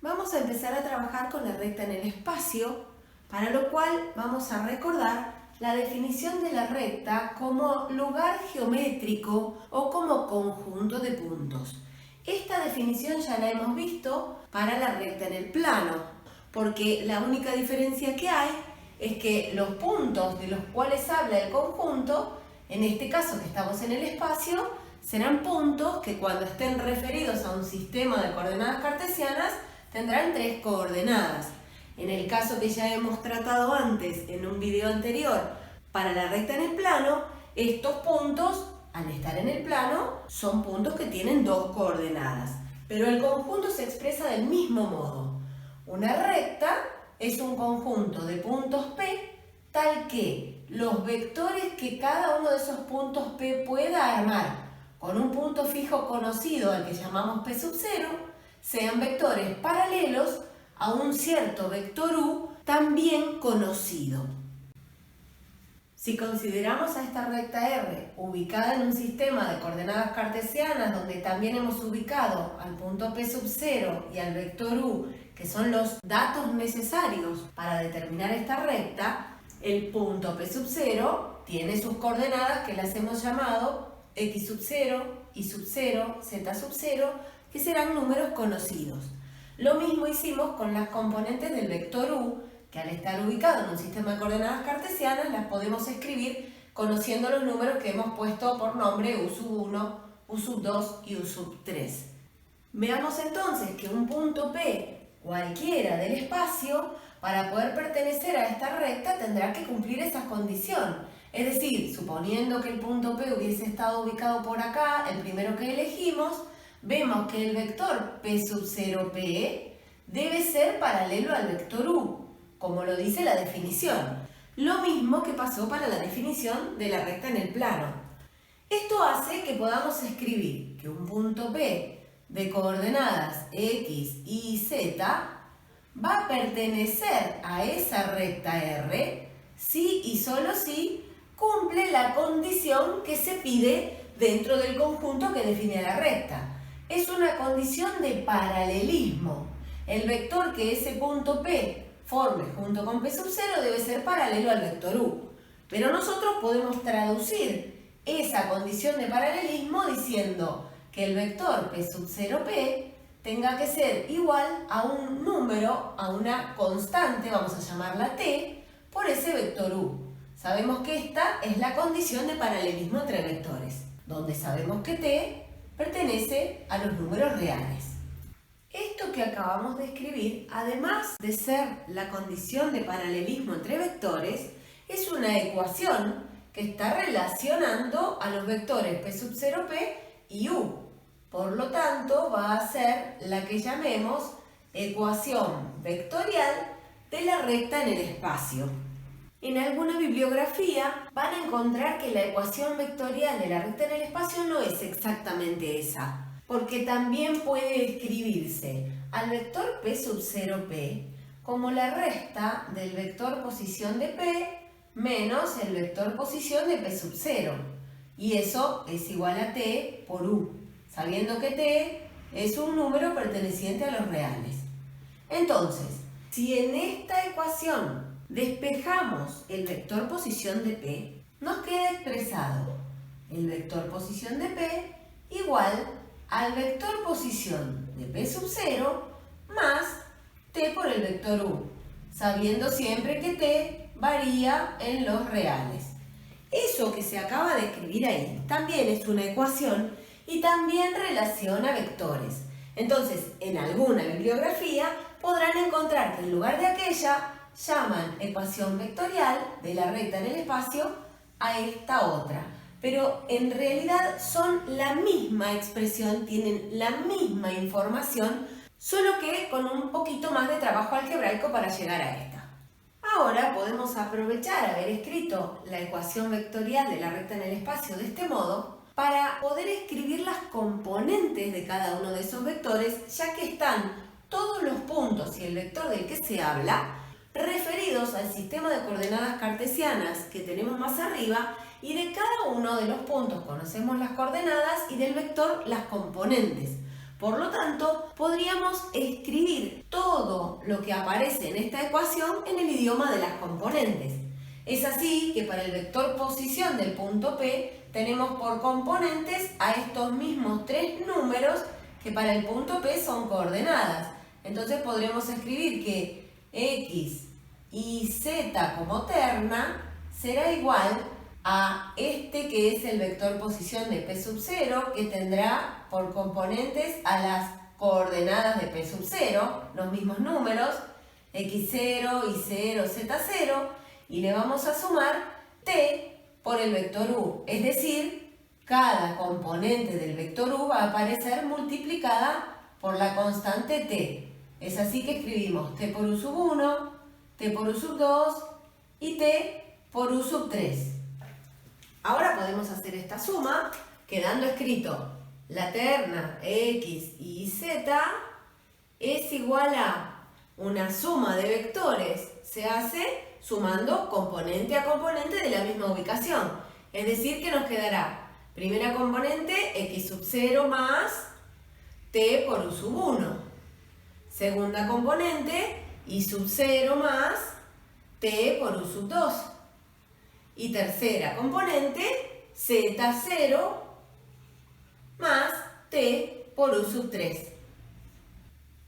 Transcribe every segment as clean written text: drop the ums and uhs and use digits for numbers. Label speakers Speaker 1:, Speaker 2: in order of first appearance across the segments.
Speaker 1: Vamos a empezar a trabajar con la recta en el espacio, para lo cual vamos a recordar la definición de la recta como lugar geométrico o como conjunto de puntos. Esta definición ya la hemos visto para la recta en el plano, porque la única diferencia que hay es que los puntos de los cuales habla el conjunto, en este caso que estamos en el espacio, serán puntos que cuando estén referidos a un sistema de coordenadas cartesianas tendrán 3 coordenadas. En el caso que ya hemos tratado antes en un video anterior para la recta en el plano, estos puntos, al estar en el plano, son puntos que tienen 2 coordenadas. Pero el conjunto se expresa del mismo modo. Una recta es un conjunto de puntos P tal que los vectores que cada uno de esos puntos P pueda armar con un punto fijo conocido al que llamamos P sub 0 sean vectores paralelos a un cierto vector U también conocido. Si consideramos a esta recta R ubicada en un sistema de coordenadas cartesianas donde también hemos ubicado al punto P sub 0 y al vector U, que son los datos necesarios para determinar esta recta, el punto P sub 0 tiene sus coordenadas que las hemos llamado X sub 0, Y sub 0, Z sub 0, que serán números conocidos. Lo mismo hicimos con las componentes del vector U, que al estar ubicado en un sistema de coordenadas cartesianas las podemos escribir conociendo los números que hemos puesto por nombre U sub 1, U sub 2 y U sub 3. Veamos entonces que un punto P, cualquiera del espacio, para poder pertenecer a esta recta tendrá que cumplir esa condición. Es decir, suponiendo que el punto P hubiese estado ubicado por acá, el primero que elegimos, vemos que el vector P sub 0P debe ser paralelo al vector U, como lo dice la definición. Lo mismo que pasó para la definición de la recta en el plano. Esto hace que podamos escribir que un punto P de coordenadas X, Y, Z va a pertenecer a esa recta R si y solo si cumple la condición que se pide dentro del conjunto que define la recta. Es una condición de paralelismo. El vector que ese punto P forme junto con P sub 0 debe ser paralelo al vector U. Pero nosotros podemos traducir esa condición de paralelismo diciendo que el vector P sub 0P tenga que ser igual a un número, a una constante, vamos a llamarla T, por ese vector U. Sabemos que esta es la condición de paralelismo entre vectores, donde sabemos que T pertenece a los números reales. Esto que acabamos de escribir, además de ser la condición de paralelismo entre vectores, es una ecuación que está relacionando a los vectores P sub 0P y U. Por lo tanto, va a ser la que llamemos ecuación vectorial de la recta en el espacio. En alguna bibliografía van a encontrar que la ecuación vectorial de la recta en el espacio no es exactamente esa, porque también puede escribirse al vector P sub 0P como la resta del vector posición de P menos el vector posición de P sub 0. Y eso es igual a T por U, sabiendo que T es un número perteneciente a los reales. Entonces, si en esta ecuación despejamos el vector posición de P, nos queda expresado el vector posición de P igual al vector posición de P sub 0 más T por el vector U, sabiendo siempre que T varía en los reales. Eso que se acaba de escribir ahí también es una ecuación y también relaciona vectores. Entonces, en alguna bibliografía podrán encontrar que en lugar de aquella llaman ecuación vectorial de la recta en el espacio a esta otra. Pero en realidad son la misma expresión, tienen la misma información, solo que con un poquito más de trabajo algebraico para llegar a esta. Ahora podemos aprovechar haber escrito la ecuación vectorial de la recta en el espacio de este modo para poder escribir las componentes de cada uno de esos vectores, ya que están todos los puntos y el vector del que se habla referidos al sistema de coordenadas cartesianas que tenemos más arriba, y de cada uno de los puntos conocemos las coordenadas y del vector las componentes. Por lo tanto, podríamos escribir todo lo que aparece en esta ecuación en el idioma de las componentes. Es así que para el vector posición del punto P tenemos por componentes a estos mismos tres números que para el punto P son coordenadas. Entonces podremos escribir que X y Z como terna será igual a este que es el vector posición de P sub 0, que tendrá por componentes a las coordenadas de P sub 0, los mismos números, X0, Y0, Z0, y le vamos a sumar T por el vector U, es decir, cada componente del vector U va a aparecer multiplicada por la constante T. Es así que escribimos T por U sub 1, T por U sub 2 y T por U sub 3. Ahora podemos hacer esta suma quedando escrito la terna X y Z es igual a una suma de vectores. Se hace sumando componente a componente de la misma ubicación. Es decir que nos quedará primera componente X sub 0 más T por U sub 1. Segunda componente Y sub 0 más T por U sub 2. Y tercera componente, Z0 más T por U sub 3.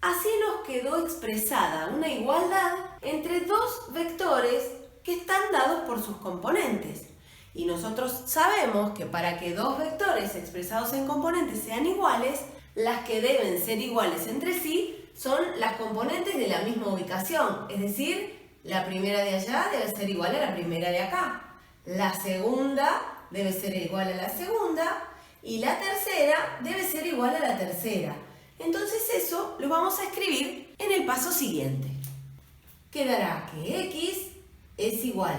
Speaker 1: Así nos quedó expresada una igualdad entre dos vectores que están dados por sus componentes. Y nosotros sabemos que para que dos vectores expresados en componentes sean iguales, las que deben ser iguales entre sí son las componentes de la misma ubicación. Es decir, la primera de allá debe ser igual a la primera de acá. La segunda debe ser igual a la segunda y la tercera debe ser igual a la tercera. Entonces eso lo vamos a escribir en el paso siguiente. Quedará que X es igual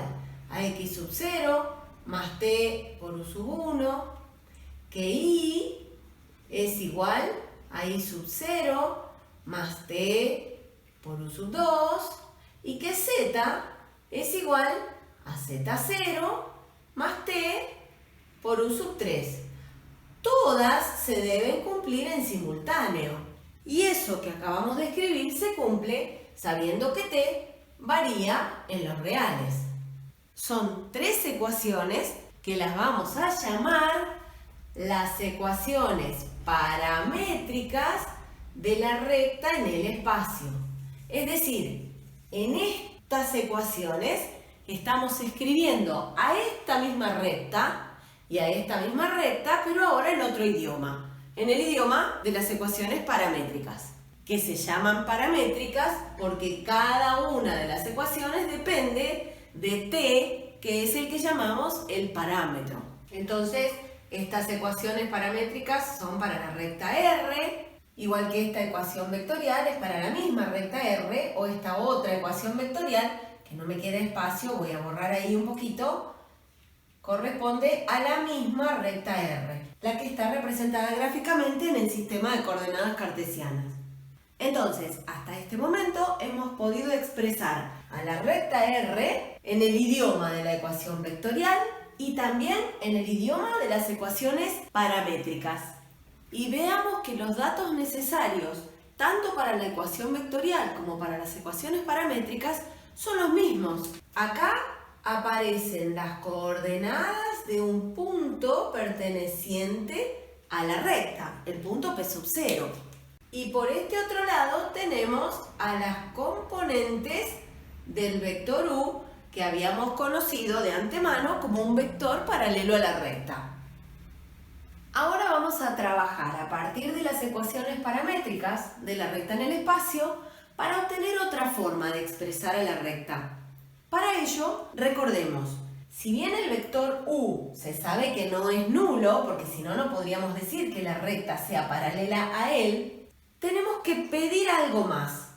Speaker 1: a X sub 0 más T por U sub 1, que Y es igual a Y sub 0 más T por U sub 2 y que Z es igual a Z0 más T por U sub 3. Todas se deben cumplir en simultáneo. Y eso que acabamos de escribir se cumple sabiendo que T varía en los reales. Son tres ecuaciones que las vamos a llamar las ecuaciones paramétricas de la recta en el espacio. Es decir, en estas ecuaciones estamos escribiendo a esta misma recta y a esta misma recta, pero ahora en otro idioma, en el idioma de las ecuaciones paramétricas, que se llaman paramétricas porque cada una de las ecuaciones depende de T, que es el que llamamos el parámetro. Entonces, estas ecuaciones paramétricas son para la recta R, igual que esta ecuación vectorial es para la misma recta R, o esta otra ecuación vectorial, que no me queda espacio, voy a borrar ahí un poquito, corresponde a la misma recta R, la que está representada gráficamente en el sistema de coordenadas cartesianas. Entonces, hasta este momento hemos podido expresar a la recta R en el idioma de la ecuación vectorial y también en el idioma de las ecuaciones paramétricas. Y veamos que los datos necesarios, tanto para la ecuación vectorial como para las ecuaciones paramétricas, son los mismos. Acá aparecen las coordenadas de un punto perteneciente a la recta, el punto P sub 0. Y por este otro lado tenemos a las componentes del vector U que habíamos conocido de antemano como un vector paralelo a la recta. Ahora vamos a trabajar a partir de las ecuaciones paramétricas de la recta en el espacio para obtener otra forma de expresar a la recta. Para ello, recordemos, si bien el vector U se sabe que no es nulo, porque si no, no podríamos decir que la recta sea paralela a él, tenemos que pedir algo más,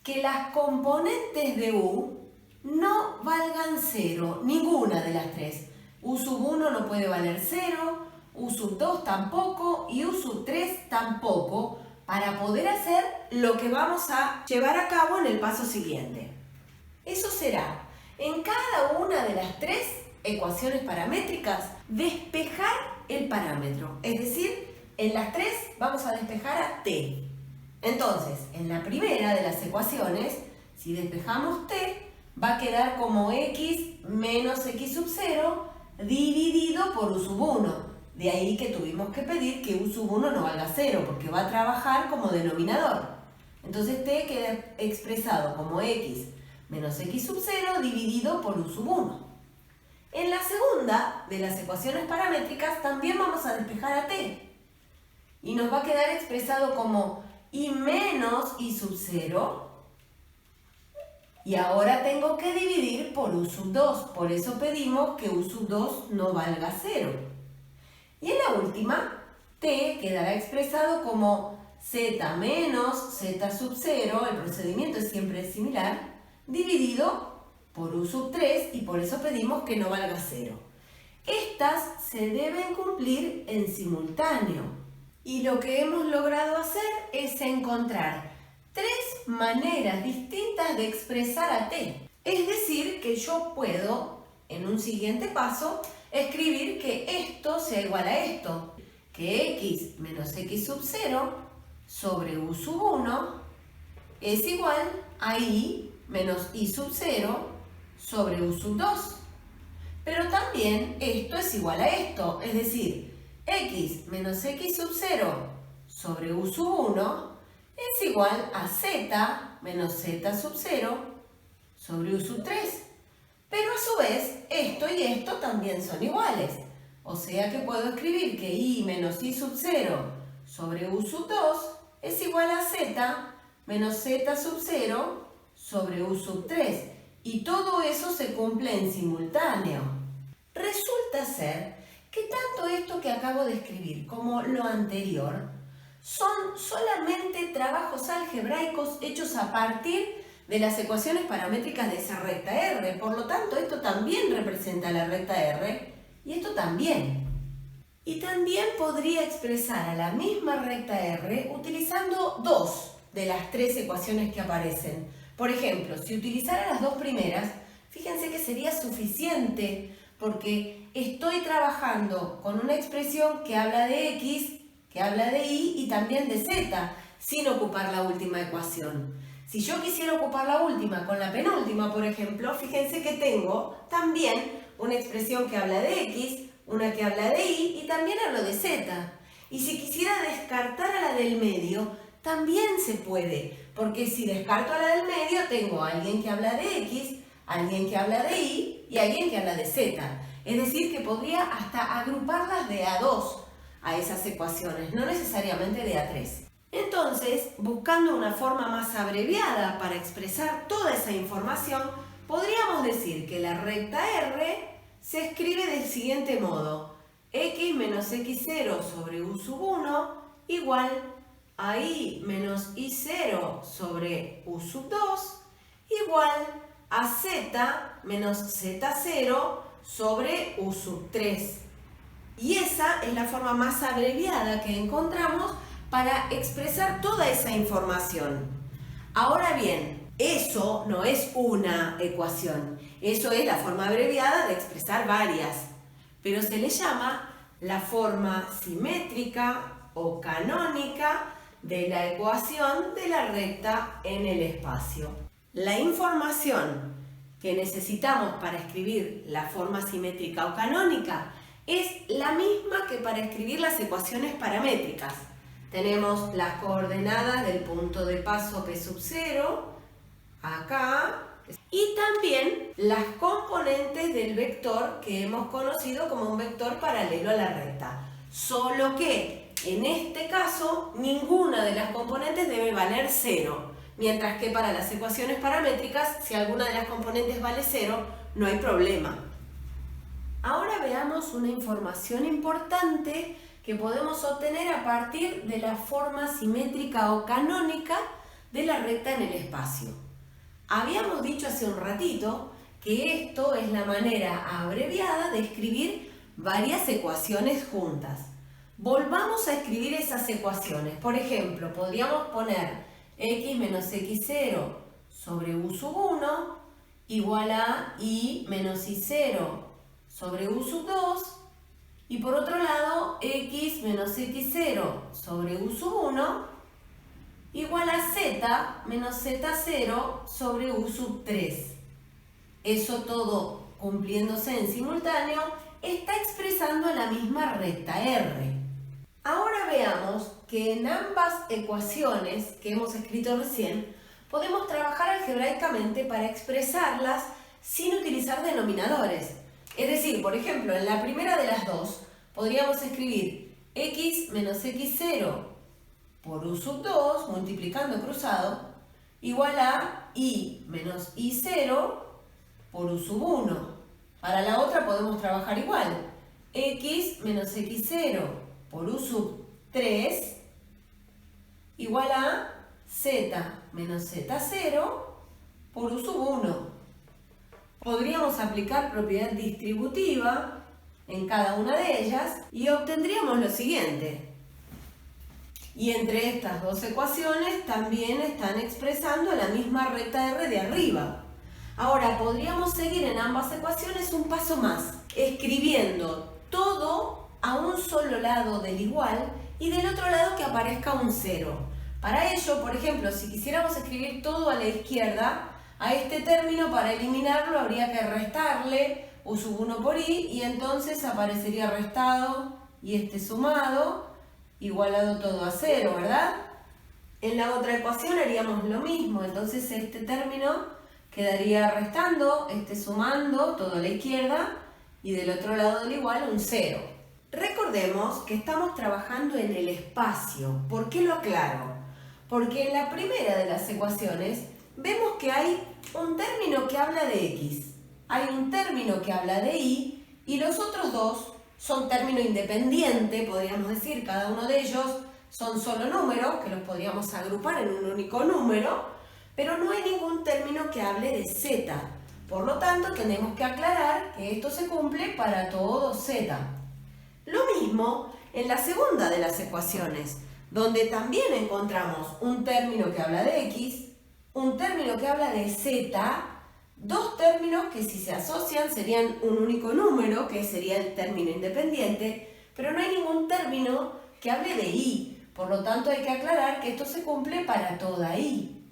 Speaker 1: que las componentes de U no valgan 0, ninguna de las tres. U sub 1 no puede valer 0, U sub 2 tampoco y U sub 3 tampoco, para poder hacer lo que vamos a llevar a cabo en el paso siguiente. Eso será, en cada una de las tres ecuaciones paramétricas, despejar el parámetro, es decir, En las tres vamos a despejar a t. Entonces, en la primera de las ecuaciones, si despejamos t, va a quedar como x menos x sub 0 dividido por u sub 1. De ahí que tuvimos que pedir que u sub 1 no valga 0, porque va a trabajar como denominador. Entonces t queda expresado como x menos x sub 0 dividido por u sub 1. En la segunda de las ecuaciones paramétricas también vamos a despejar a t. Y nos va a quedar expresado como y menos y sub 0. Y ahora tengo que dividir por u sub 2. Por eso pedimos que u sub 2 no valga 0. Y en la última, t quedará expresado como z menos z sub 0, el procedimiento es siempre similar, dividido por u sub 3 y por eso pedimos que no valga 0. Estas se deben cumplir en simultáneo. Y lo que hemos logrado hacer es encontrar tres maneras distintas de expresar a t. Es decir, que yo puedo, en un siguiente paso, escribir que esto sea igual a esto. Que x menos x sub 0 sobre u sub 1 es igual a y menos y sub 0 sobre u sub 2. Pero también esto es igual a esto, es decir, x menos x sub 0 sobre u sub 1 es igual a z menos z sub 0 sobre u sub 3. Pero a su vez, esto y esto también son iguales. O sea que puedo escribir que y menos y sub 0 sobre u sub 2 es igual a z menos z sub 0 sobre u sub 3. Y todo eso se cumple en simultáneo. Resulta ser que tanto esto que acabo de escribir como lo anterior son solamente trabajos algebraicos hechos a partir de las ecuaciones paramétricas de esa recta R. Por lo tanto, esto también representa la recta R y esto también. Y también podría expresar a la misma recta R utilizando dos de las tres ecuaciones que aparecen. Por ejemplo, si utilizara las dos primeras, fíjense que sería suficiente porque estoy trabajando con una expresión que habla de x, que habla de y y también de z, sin ocupar la última ecuación. Si yo quisiera ocupar la última con la penúltima, por ejemplo, fíjense que tengo también una expresión que habla de x, una que habla de y también hablo de z. Y si quisiera descartar a la del medio, también se puede, porque si descarto a la del medio, tengo a alguien que habla de x, alguien que habla de y alguien que habla de z. Es decir, que podría hasta agruparlas de a 2 a esas ecuaciones, no necesariamente de a 3. Entonces, buscando una forma más abreviada para expresar toda esa información, podríamos decir que la recta R se escribe del siguiente modo: x menos x0 sobre u sub 1 igual a y menos y0 sobre u sub 2 igual a z menos z0 sobre u sub 3. Y esa es la forma más abreviada que encontramos para expresar toda esa información. Ahora bien, eso no es una ecuación, eso es la forma abreviada de expresar varias, pero se le llama la forma simétrica o canónica de la ecuación de la recta en el espacio. La información que necesitamos para escribir la forma simétrica o canónica es la misma que para escribir las ecuaciones paramétricas. Tenemos las coordenadas del punto de paso P sub 0, acá, y también las componentes del vector que hemos conocido como un vector paralelo a la recta. Solo que, en este caso, ninguna de las componentes debe valer 0, mientras que para las ecuaciones paramétricas, si alguna de las componentes vale 0, no hay problema. Ahora veamos una información importante que podemos obtener a partir de la forma simétrica o canónica de la recta en el espacio. Habíamos dicho hace un ratito que esto es la manera abreviada de escribir varias ecuaciones juntas. Volvamos a escribir esas ecuaciones. Por ejemplo, podríamos poner x menos x0 sobre u sub 1 igual a y menos y0 sobre u sub 2 Y por otro lado, x menos x0 sobre u sub 1 igual a z menos z0 sobre u sub 3. Eso todo cumpliéndose en simultáneo está expresando la misma recta R. Ahora veamos que en ambas ecuaciones que hemos escrito recién podemos trabajar algebraicamente para expresarlas sin utilizar denominadores. Es decir, por ejemplo, en la primera de las dos podríamos escribir x menos x0 por u sub 2 multiplicando cruzado igual a y menos y0 por u sub 1. Para la otra podemos trabajar igual. X menos x0 por u sub 3 igual a z menos z0 por u sub 1. Podríamos aplicar propiedad distributiva en cada una de ellas y obtendríamos lo siguiente. Y entre estas dos ecuaciones también están expresando la misma recta R de arriba. Ahora podríamos seguir en ambas ecuaciones un paso más, escribiendo todo a un solo lado del igual y del otro lado que aparezca un 0. Para ello, por ejemplo, si quisiéramos escribir todo a la izquierda, a este término para eliminarlo habría que restarle u sub 1 por i y entonces aparecería restado y este sumado, igualado todo a 0, ¿verdad? En la otra ecuación haríamos lo mismo, entonces este término quedaría restando, este sumando, todo a la izquierda y del otro lado del igual un 0. Recordemos que estamos trabajando en el espacio. ¿Por qué lo aclaro? Porque en la primera de las ecuaciones vemos que hay un término que habla de x, hay un término que habla de y los otros dos son término independiente, podríamos decir, cada uno de ellos son solo números, que los podríamos agrupar en un único número, pero no hay ningún término que hable de z. Por lo tanto, tenemos que aclarar que esto se cumple para todo z. Lo mismo en la segunda de las ecuaciones, donde también encontramos un término que habla de x, un término que habla de z, dos términos que si se asocian serían un único número, que sería el término independiente, pero no hay ningún término que hable de y. Por lo tanto, hay que aclarar que esto se cumple para toda y.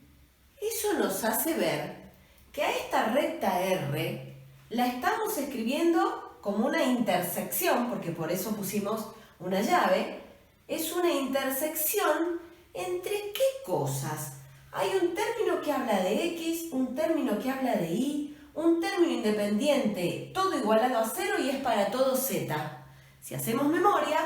Speaker 1: Eso nos hace ver que a esta recta R la estamos escribiendo como una intersección, porque por eso pusimos una llave. Es una intersección entre ¿qué cosas? Hay un término que habla de x, un término que habla de y, un término independiente, todo igualado a 0 y es para todo z. Si hacemos memoria,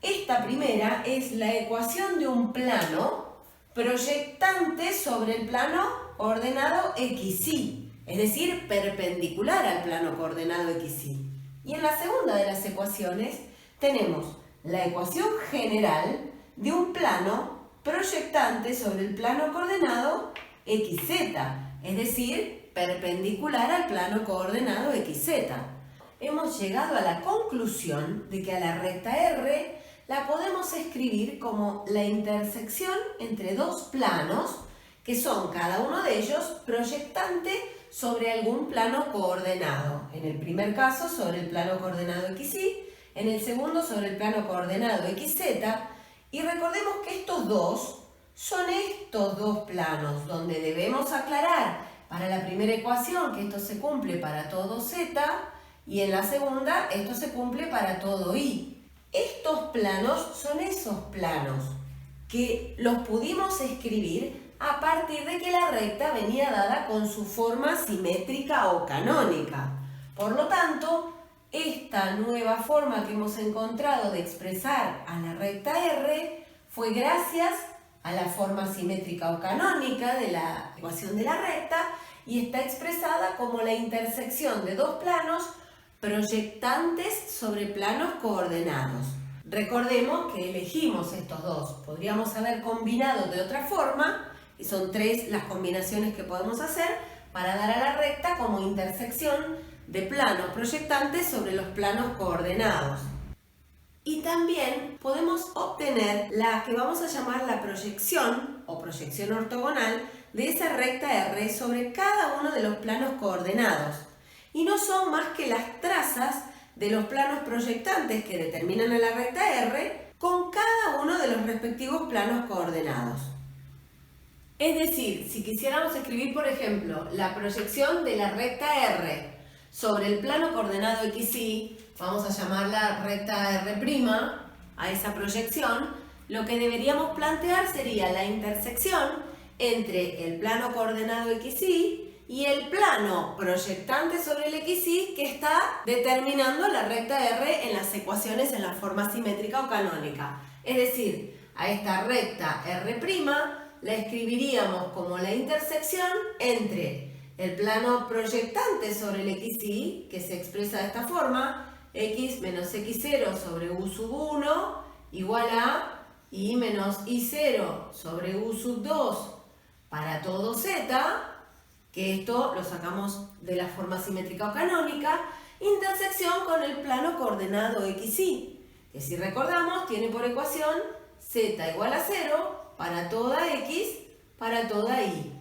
Speaker 1: esta primera es la ecuación de un plano proyectante sobre el plano coordenado xy, es decir, perpendicular al plano coordenado xy. Y en la segunda de las ecuaciones tenemos la ecuación general de un plano proyectante sobre el plano coordenado xz, es decir, perpendicular al plano coordenado xz. Hemos llegado a la conclusión de que a la recta R la podemos escribir como la intersección entre dos planos que son cada uno de ellos proyectante sobre algún plano coordenado. En el primer caso sobre el plano coordenado xy, en el segundo sobre el plano coordenado xz. Y recordemos que estos dos son estos dos planos, donde debemos aclarar para la primera ecuación que esto se cumple para todo z y en la segunda esto se cumple para todo y. Estos planos son esos planos que los pudimos escribir a partir de que la recta venía dada con su forma simétrica o canónica. Por lo tanto, esta nueva forma que hemos encontrado de expresar a la recta R fue gracias a la forma simétrica o canónica de la ecuación de la recta y está expresada como la intersección de dos planos proyectantes sobre planos coordenados. Recordemos que elegimos estos dos. Podríamos haber combinado de otra forma y son tres las combinaciones que podemos hacer para dar a la recta como intersección de planos proyectantes sobre los planos coordenados. Y también podemos obtener la que vamos a llamar la proyección o proyección ortogonal de esa recta R sobre cada uno de los planos coordenados. Y no son más que las trazas de los planos proyectantes que determinan a la recta R con cada uno de los respectivos planos coordenados. Es decir, si quisiéramos escribir, por ejemplo, la proyección de la recta R sobre el plano coordenado XY, vamos a llamarla recta R' a esa proyección, lo que deberíamos plantear sería la intersección entre el plano coordenado XY y el plano proyectante sobre el XY que está determinando la recta R en las ecuaciones en la forma simétrica o canónica. Es decir, a esta recta R' la escribiríamos como la intersección entre el plano proyectante sobre el XY, que se expresa de esta forma, x menos x0 sobre u sub 1 igual a y menos y0 sobre u sub 2 para todo z, que esto lo sacamos de la forma simétrica o canónica, intersección con el plano coordenado XY, que si recordamos tiene por ecuación z igual a 0 para toda x para toda y.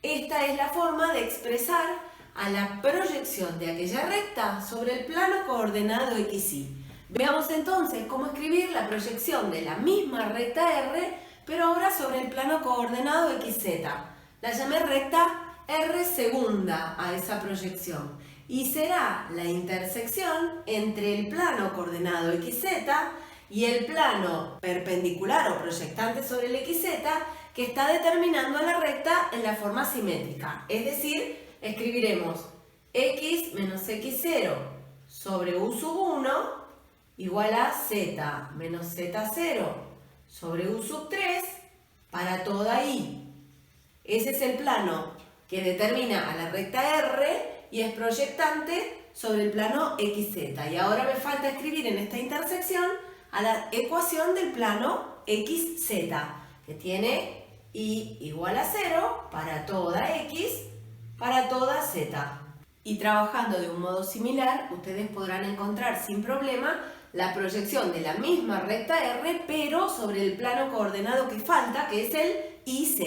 Speaker 1: Esta es la forma de expresar a la proyección de aquella recta sobre el plano coordenado XY. Veamos entonces cómo escribir la proyección de la misma recta R, pero ahora sobre el plano coordenado XZ. La llamé recta R segunda a esa proyección y será la intersección entre el plano coordenado XZ y el plano perpendicular o proyectante sobre el XZ que está determinando la recta en la forma simétrica. Es decir, escribiremos x menos x0 sobre u sub 1 igual a z menos z0 sobre u sub 3 para toda y. Ese es el plano que determina a la recta R y es proyectante sobre el plano XZ. Y ahora me falta escribir en esta intersección a la ecuación del plano XZ, que tiene y igual a 0 para toda x para toda z. Y trabajando de un modo similar, ustedes podrán encontrar sin problema la proyección de la misma recta R, pero sobre el plano coordenado que falta, que es el IZ.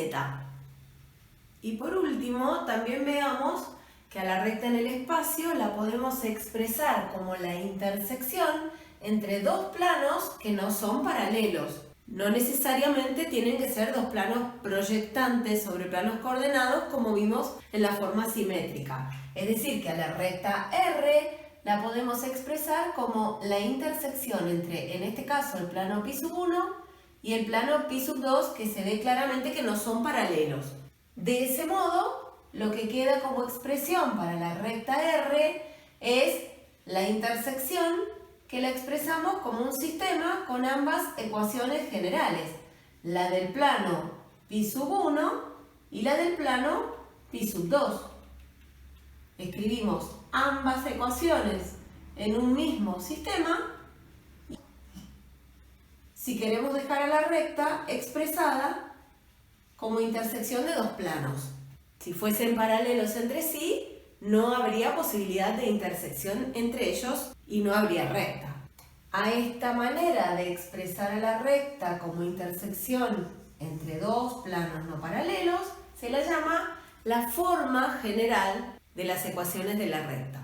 Speaker 1: Y por último, también veamos que a la recta en el espacio la podemos expresar como la intersección entre dos planos que no son paralelos. No necesariamente tienen que ser dos planos proyectantes sobre planos coordenados como vimos en la forma simétrica. Es decir, que a la recta R la podemos expresar como la intersección entre, en este caso, el plano pi sub 1 y el plano pi sub 2, que se ve claramente que no son paralelos. De ese modo, lo que queda como expresión para la recta R es la intersección que la expresamos como un sistema con ambas ecuaciones generales, la del plano pi sub 1 y la del plano pi sub 2. Escribimos ambas ecuaciones en un mismo sistema si queremos dejar a la recta expresada como intersección de dos planos. Si fuesen paralelos entre sí, no habría posibilidad de intersección entre ellos y no habría recta. A esta manera de expresar a la recta como intersección entre dos planos no paralelos se la llama la forma general de las ecuaciones de la recta.